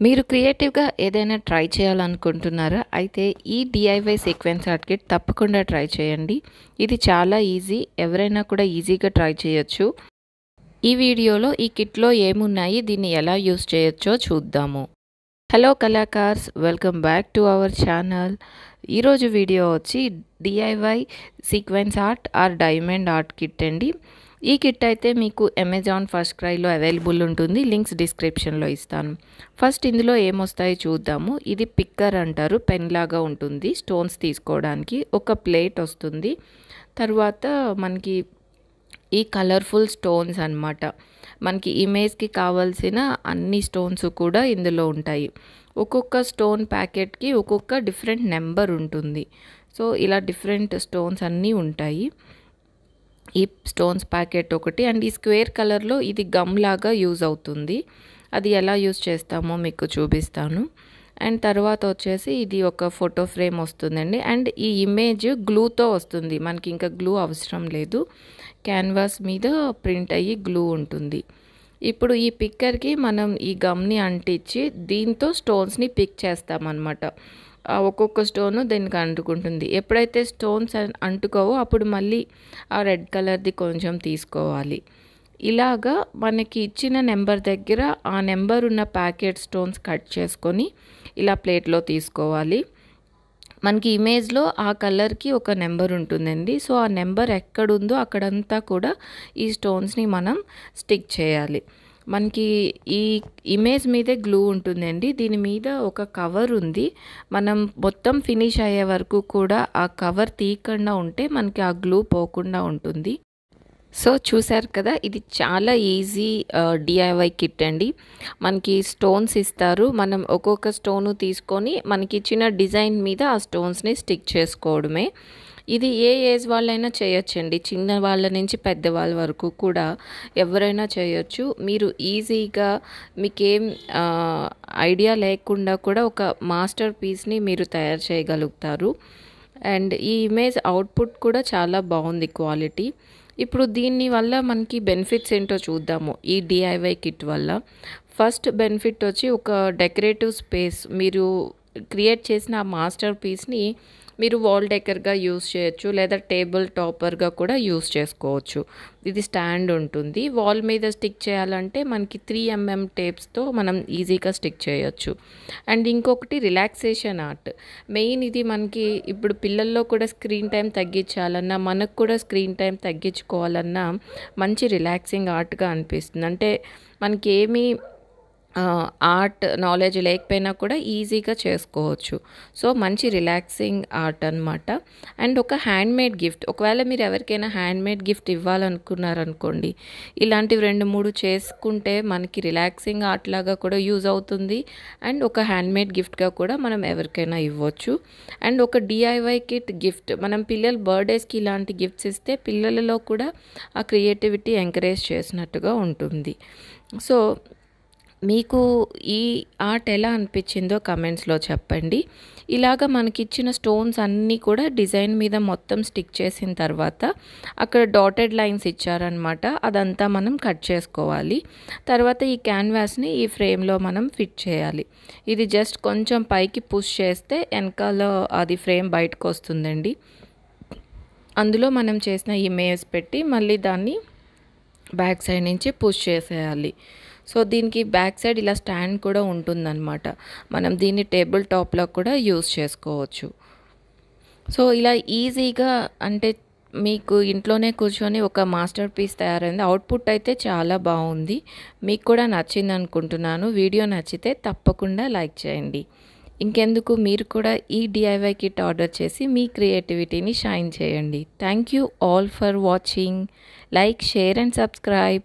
మీరు క్రియేటివ్‌గా ఏదైనా ట్రై చేయాలనుకుంటున్నారా? అయితే ఈ డీఐవై సీక్వెన్స్ ఆర్ట్ కిట్ తప్పకుండా ట్రై చేయండి. ఇది చాలా ఈజీ. ఎవరైనా కూడా ఈజీగా ట్రై చేయొచ్చు. ఈ వీడియోలో ఈ కిట్‌లో ఏమున్నాయి? దీన్ని ఎలా యూజ్ చేయొచ్చో చూద్దాము. హలో కళాకార్స్, welcome back to our channel. ఈరోజు వీడియో వచ్చి DIY sequence art or diamond art kit అండి. ఈ కిట్ అయితే మీకు అమెజాన్ ఫస్ట్ క్రైలో అవైలబుల్ ఉంటుంది. లింక్స్ డిస్క్రిప్షన్లో ఇస్తాను. ఫస్ట్ ఇందులో ఏమొస్తాయో చూద్దాము. ఇది పిక్కర్ అంటారు. పెన్ లాగా ఉంటుంది. స్టోన్స్ తీసుకోవడానికి ఒక ప్లేట్ వస్తుంది. తర్వాత మనకి ఈ కలర్ఫుల్ స్టోన్స్ అన్నమాట. మనకి ఇమేజ్కి కావాల్సిన అన్ని స్టోన్స్ కూడా ఇందులో ఉంటాయి. ఒక్కొక్క స్టోన్ ప్యాకెట్కి ఒక్కొక్క డిఫరెంట్ నెంబర్ ఉంటుంది. సో ఇలా డిఫరెంట్ స్టోన్స్ అన్నీ ఉంటాయి. ఈ స్టోన్స్ ప్యాకెట్ ఒకటి అండ్ ఈ స్క్వేర్ కలర్లో ఇది గమ్ లాగా యూజ్ అవుతుంది. అది ఎలా యూజ్ చేస్తామో మీకు చూపిస్తాను. అండ్ తర్వాత వచ్చేసి ఇది ఒక ఫోటో ఫ్రేమ్ వస్తుందండి. అండ్ ఈ ఇమేజ్ గ్లూతో వస్తుంది. మనకి ఇంకా గ్లూ అవసరం లేదు. క్యాన్వాస్ మీద ప్రింట్ అయ్యి గ్లూ ఉంటుంది. ఇప్పుడు ఈ పిక్కర్కి మనం ఈ గమ్ని అంటించి దీంతో స్టోన్స్ని పిక్ చేస్తామన్నమాట. ఒక్కొక్క స్టోను దీనికి అంటుకుంటుంది. ఎప్పుడైతే స్టోన్స్ అంటుకోవో అప్పుడు మళ్ళీ ఆ రెడ్ కలర్ది కొంచెం తీసుకోవాలి. ఇలాగా మనకి ఇచ్చిన నెంబర్ దగ్గర ఆ నెంబర్ ఉన్న ప్యాకెట్ స్టోన్స్ కట్ చేసుకొని ఇలా ప్లేట్లో తీసుకోవాలి. మనకి ఇమేజ్లో ఆ కలర్కి ఒక నెంబర్ ఉంటుందండి. సో ఆ నెంబర్ ఎక్కడుందో అక్కడంతా కూడా ఈ స్టోన్స్ని మనం స్టిక్ చేయాలి. మనకి ఈ ఇమేజ్ మీదే గ్లూ ఉంటుందండి. దీని మీద ఒక కవర్ ఉంది. మనం మొత్తం ఫినిష్ అయ్యే వరకు కూడా ఆ కవర్ తీయకుండా ఉంటే మనకి ఆ గ్లూ పోకుండా ఉంటుంది. సో చూసారు కదా, ఇది చాలా ఈజీ డిఐవై కిట్ అండి. మనకి స్టోన్స్ ఇస్తారు. మనం ఒక్కొక్క స్టోను తీసుకొని మనకి ఇచ్చిన డిజైన్ మీద ఆ స్టోన్స్ని స్టిక్ చేసుకోవడమే. ఇది ఏ ఏజ్ వాళ్ళైనా చేయొచ్చండి. చిన్న వాళ్ళ నుంచి పెద్దవాళ్ళ వరకు కూడా ఎవరైనా చేయొచ్చు. మీరు ఈజీగా మీకేం ఐడియా లేకుండా కూడా ఒక మాస్టర్ పీస్ని మీరు తయారు చేయగలుగుతారు. అండ్ ఈ ఇమేజ్ అవుట్పుట్ కూడా చాలా బాగుంది క్వాలిటీ. ఇప్పుడు దీని వల్ల మనకి బెనిఫిట్స్ ఏంటో చూద్దాము. ఈ డిఐవై కిట్ వల్ల ఫస్ట్ బెనిఫిట్ వచ్చి ఒక డెకరేటివ్ స్పేస్. మీరు క్రియేట్ చేసిన ఆ మాస్టర్ పీస్ని మీరు వాల్ డెకర్గా యూస్ చేయొచ్చు, లేదా టేబుల్ టాపర్గా కూడా యూస్ చేసుకోవచ్చు. ఇది స్టాండ్ ఉంటుంది. వాల్ మీద స్టిక్ చేయాలంటే మనకి 3mm టేప్స్తో మనం ఈజీగా స్టిక్ చేయొచ్చు. అండ్ ఇంకొకటి రిలాక్సేషన్ ఆర్ట్. మెయిన్ ఇది మనకి ఇప్పుడు పిల్లల్లో కూడా స్క్రీన్ టైం తగ్గించాలన్నా, మనకు కూడా స్క్రీన్ టైం తగ్గించుకోవాలన్నా మంచి రిలాక్సింగ్ ఆర్ట్గా అనిపిస్తుంది. అంటే మనకి ఏమీ ఆర్ట్ నాలెడ్జ్ లేకపోయినా కూడా ఈజీగా చేసుకోవచ్చు. సో మంచి రిలాక్సింగ్ ఆర్ట్ అనమాట. అండ్ ఒక హ్యాండ్మేడ్ గిఫ్ట్. ఒకవేళ మీరు ఎవరికైనా హ్యాండ్మేడ్ గిఫ్ట్ ఇవ్వాలనుకున్నారనుకోండి, ఇలాంటివి 2-3 చేసుకుంటే మనకి రిలాక్సింగ్ ఆర్ట్ లాగా కూడా యూజ్ అవుతుంది. అండ్ ఒక హ్యాండ్మేడ్ గిఫ్ట్గా కూడా మనం ఎవరికైనా ఇవ్వచ్చు. అండ్ ఒక డిఐవై కిట్ గిఫ్ట్. మనం పిల్లల బర్త్డేస్కి ఇలాంటి గిఫ్ట్స్ ఇస్తే పిల్లలలో కూడా ఆ క్రియేటివిటీ ఎంకరేజ్ చేసినట్టుగా ఉంటుంది. సో మీకు ఈ ఆర్ట్ ఎలా అనిపించిందో కమెంట్స్లో చెప్పండి. ఇలాగ మనకిచ్చిన స్టోన్స్ అన్నీ కూడా డిజైన్ మీద మొత్తం స్టిక్ చేసిన తర్వాత అక్కడ డాటెడ్ లైన్స్ ఇచ్చారనమాట. అదంతా మనం కట్ చేసుకోవాలి. తర్వాత ఈ క్యాన్వాస్ని ఈ ఫ్రేమ్లో మనం ఫిట్ చేయాలి. ఇది జస్ట్ కొంచెం పైకి పుష్ చేస్తే వెనకాల అది ఫ్రేమ్ బయటకు వస్తుందండి. అందులో మనం చేసిన ఇమేజ్ పెట్టి మళ్ళీ దాన్ని బ్యాక్ సైడ్ నుంచి పుష్ చేసేయాలి. సో దీనికి బ్యాక్ సైడ్ ఇలా స్టాండ్ కూడా ఉంటుందన్నమాట. మనం దీన్ని టేబుల్ టాప్లో కూడా యూస్ చేసుకోవచ్చు. సో ఇలా ఈజీగా అంటే మీకు ఇంట్లోనే కూర్చొని ఒక మాస్టర్ పీస్ తయారైంది. అవుట్పుట్ అయితే చాలా బాగుంది. మీకు కూడా నచ్చింది అనుకుంటున్నాను. వీడియో నచ్చితే తప్పకుండా లైక్ చేయండి. ఇంకెందుకు, మీరు కూడా ఈ డిఐవై కిట్ ఆర్డర్ చేసి మీ క్రియేటివిటీని షైన్ చేయండి. Thank you all for watching. Like, share and subscribe.